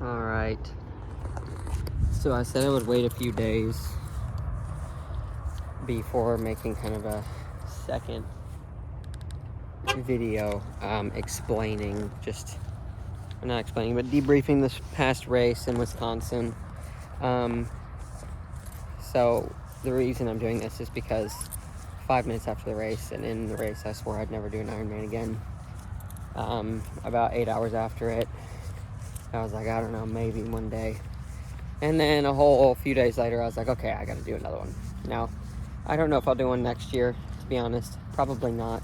Alright, so I said I would wait a few days before making kind of a second video explaining, not explaining, but debriefing this past race in Wisconsin. So the reason I'm doing this is because 5 minutes after the race, and in the race I swore I'd never do an Ironman again. About 8 hours after it, I was like, I don't know, maybe one day. And then a whole few days later, I was like, okay, I gotta do another one. Now, I don't know if I'll do one next year, to be honest. Probably not,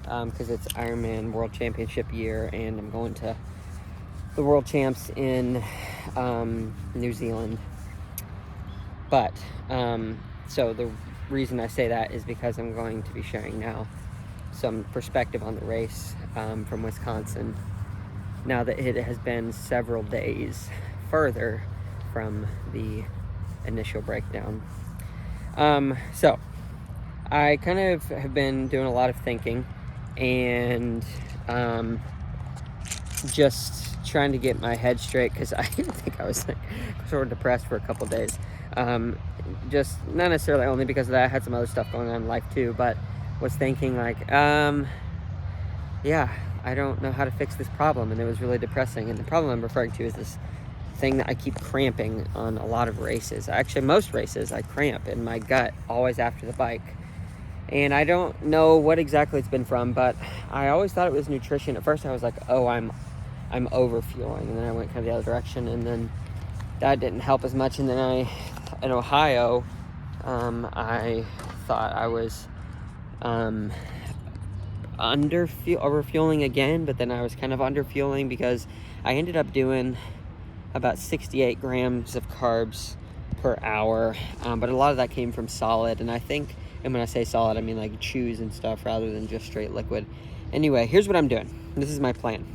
because it's Ironman World Championship year, and I'm going to the World Champs in New Zealand. But, so the reason I say that is because I'm going to be sharing now some perspective on the race from Wisconsin, now that it has been several days further from the initial breakdown. So I kind of have been doing a lot of thinking and just trying to get my head straight, because I think I was sort of depressed for a couple days. Just not necessarily only because of that. I had some other stuff going on in life too, but was thinking like, yeah, I don't know how to fix this problem, and it was really depressing. And the problem I'm referring to is this thing that I keep cramping on a lot of races. Actually, most races I cramp in my gut always after the bike, and I don't know what exactly it's been from, but I always thought it was nutrition. At first I was like, oh, I'm over fueling, and then I went kind of the other direction, and then that didn't help as much. And then in Ohio, I thought I was overfueling again, but then I was kind of underfueling because I ended up doing about 68 grams of carbs per hour, but a lot of that came from solid, and when I say solid, I mean like chews and stuff rather than just straight liquid. Anyway, here's what I'm doing. This is my plan.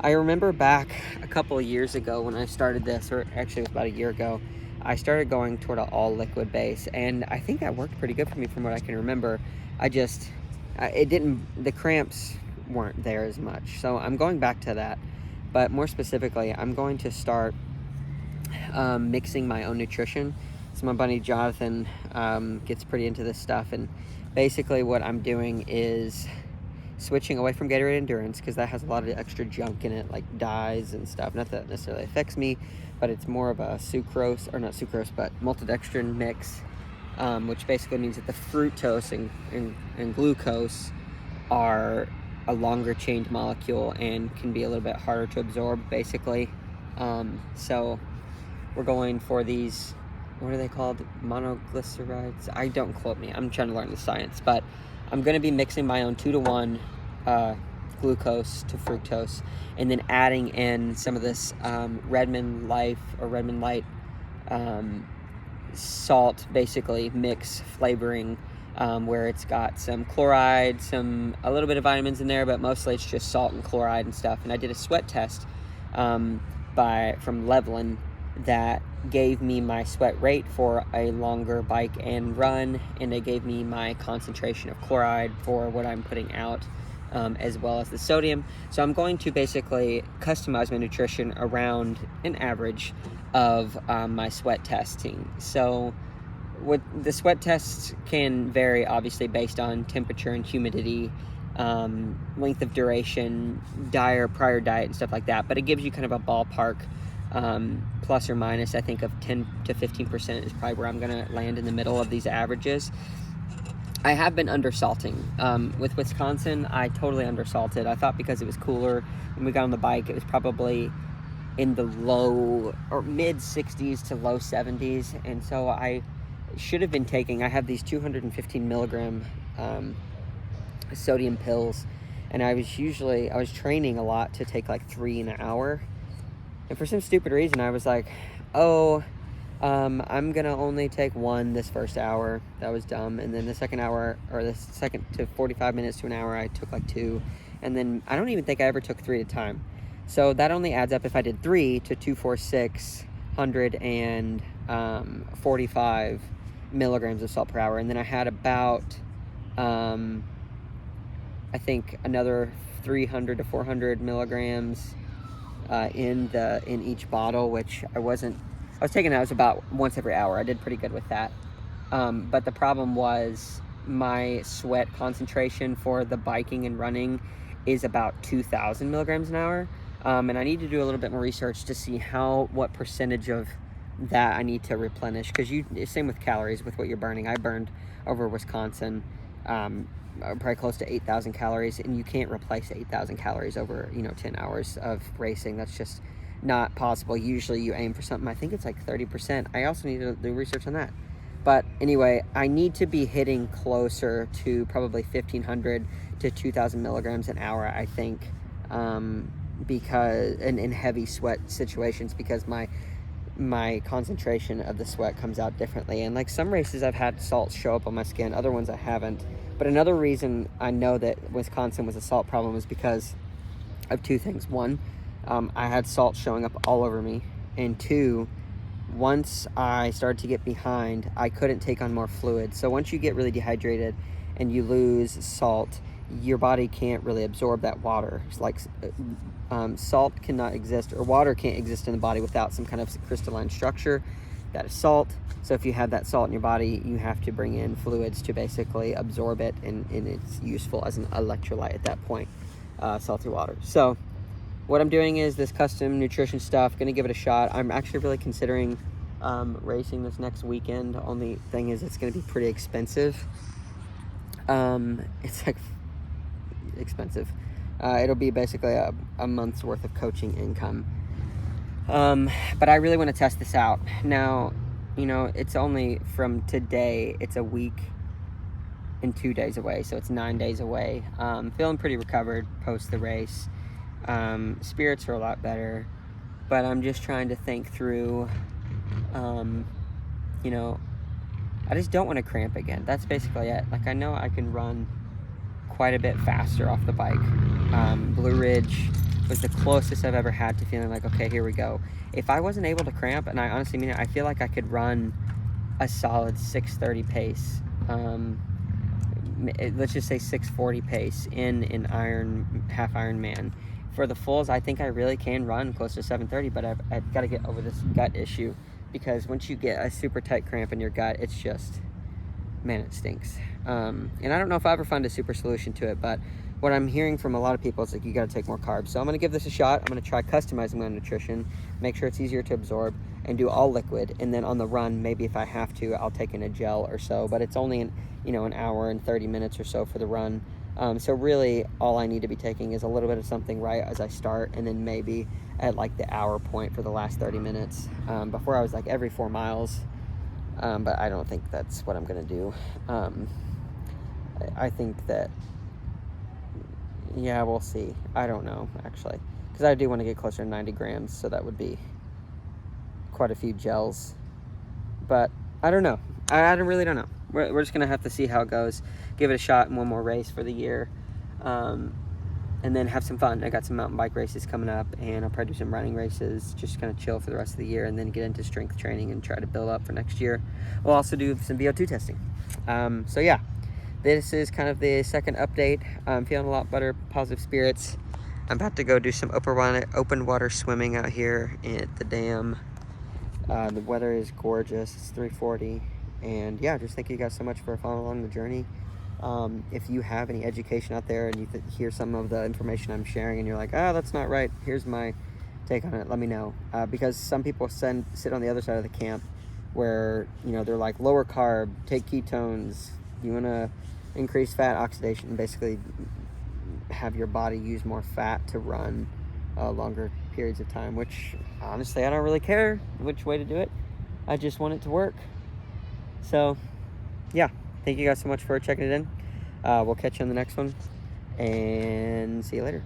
I remember back a couple of years ago when I started this, or actually it was about a year ago, I started going toward an all liquid base, and I think that worked pretty good for me from what I can remember. The cramps weren't there as much. So I'm going back to that. But more specifically, I'm going to start mixing my own nutrition. So my buddy Jonathan gets pretty into this stuff. And basically what I'm doing is switching away from Gatorade Endurance, because that has a lot of extra junk in it, like dyes and stuff. Not that necessarily affects me, but it's more of a maltodextrin mix. Which basically means that the fructose and glucose are a longer chained molecule and can be a little bit harder to absorb, basically. So we're going for these, what are they called? Monoglycerides? Don't quote me. I'm trying to learn the science, but I'm going to be mixing my own 2-to-1 glucose to fructose, and then adding in some of this Redmond Life or Redmond Light salt, basically mix flavoring, where it's got some chloride, a little bit of vitamins in there, but mostly it's just salt and chloride and stuff. And I did a sweat test from Levelin that gave me my sweat rate for a longer bike and run, and it gave me my concentration of chloride for what I'm putting out, as well as the sodium. So I'm going to basically customize my nutrition around an average of my sweat testing. So what the sweat tests can vary, obviously, based on temperature and humidity, length of duration, prior diet and stuff like that, but it gives you kind of a ballpark, plus or minus. I think of 10 to 15% is probably where I'm going to land in the middle of these averages. I have been undersalting. With Wisconsin, I totally undersalted. I thought because it was cooler when we got on the bike, it was probably in the low or mid 60s to low 70s, and so I should have been taking, I have these 215 milligram sodium pills, and I was training a lot to take like 3 an hour, and for some stupid reason I was like, I'm gonna only take 1 this first hour. That was dumb. And then the second hour, or the second to 45 minutes to an hour, I took like 2, and then I don't even think I ever took 3 at a time. So that only adds up, if I did 3, to 24645 milligrams of salt per hour. And then I had about I think another 300 to 400 milligrams in each bottle, which I was taking that was about once every hour. I did pretty good with that. But the problem was my sweat concentration for the biking and running is about 2,000 milligrams an hour. And I need to do a little bit more research to see what percentage of that I need to replenish, because same with calories, with what you're burning. I burned over Wisconsin probably close to 8,000 calories, and you can't replace 8,000 calories over 10 hours of racing. That's just not possible. Usually you aim for something, I think it's like 30%. I also need to do research on that. But anyway, I need to be hitting closer to probably 1,500 to 2,000 milligrams an hour, I think, because in heavy sweat situations, because my concentration of the sweat comes out differently. And like some races I've had salt show up on my skin, other ones I haven't. But another reason I know that Wisconsin was a salt problem is because of two things. One, I had salt showing up all over me, and two, once I started to get behind, I couldn't take on more fluid. So once you get really dehydrated and you lose salt, your body can't really absorb that water. It's like salt cannot exist, or water can't exist in the body without some kind of crystalline structure. That is salt. So if you have that salt in your body, you have to bring in fluids to basically absorb it, and it's useful as an electrolyte at that point, salty water. So what I'm doing is this custom nutrition stuff, gonna give it a shot. I'm actually really considering racing this next weekend. Only thing is it's gonna be pretty expensive. It's like expensive. It'll be basically a month's worth of coaching income. But I really want to test this out. Now, it's only from today, it's a week and 2 days away, so it's 9 days away. Feeling pretty recovered post the race. Spirits are a lot better, but I'm just trying to think through, I just don't want to cramp again. That's basically it. Like, I know I can run quite a bit faster off the bike. Blue Ridge was the closest I've ever had to feeling like, okay, here we go. If I wasn't able to cramp, and I honestly mean it, I feel like I could run a solid 6:30 pace. Let's just say 6:40 pace in an half Ironman. For the fulls, I think I really can run close to 7:30, but I've got to get over this gut issue, because once you get a super tight cramp in your gut, it's just, man, it stinks. And I don't know if I ever find a super solution to it, but what I'm hearing from a lot of people is like, you got to take more carbs. So I'm going to give this a shot. I'm going to try customizing my nutrition, make sure it's easier to absorb, and do all liquid. And then on the run, maybe if I have to, I'll take in a gel or so, but it's only an hour and 30 minutes or so for the run. So really all I need to be taking is a little bit of something right as I start, and then maybe at like the hour point for the last 30 minutes. Before I was like every 4 miles, but I don't think that's what I'm going to do. I think that, yeah, we'll see. I don't know, actually, because I do want to get closer to 90 grams, so that would be quite a few gels. But I don't know. I really don't know. We're just going to have to see how it goes, give it a shot in one more race for the year, and then have some fun. I got some mountain bike races coming up, and I'll probably do some running races, just kind of chill for the rest of the year, and then get into strength training and try to build up for next year. We'll also do some VO2 testing. So yeah, this is kind of the second update. I'm feeling a lot better, positive spirits. I'm about to go do some open water swimming out here at the dam. The weather is gorgeous. It's 3:40. And yeah, just thank you guys so much for following along the journey. If you have any education out there and you hear some of the information I'm sharing and you're like, that's not right, here's my take on it, let me know. Because some people sit on the other side of the camp where, they're like, lower carb, take ketones, you want to increase fat oxidation, basically have your body use more fat to run longer periods of time, which honestly I don't really care which way to do it. I just want it to work. So yeah, thank you guys so much for checking it in. We'll catch you on the next one, and see you later.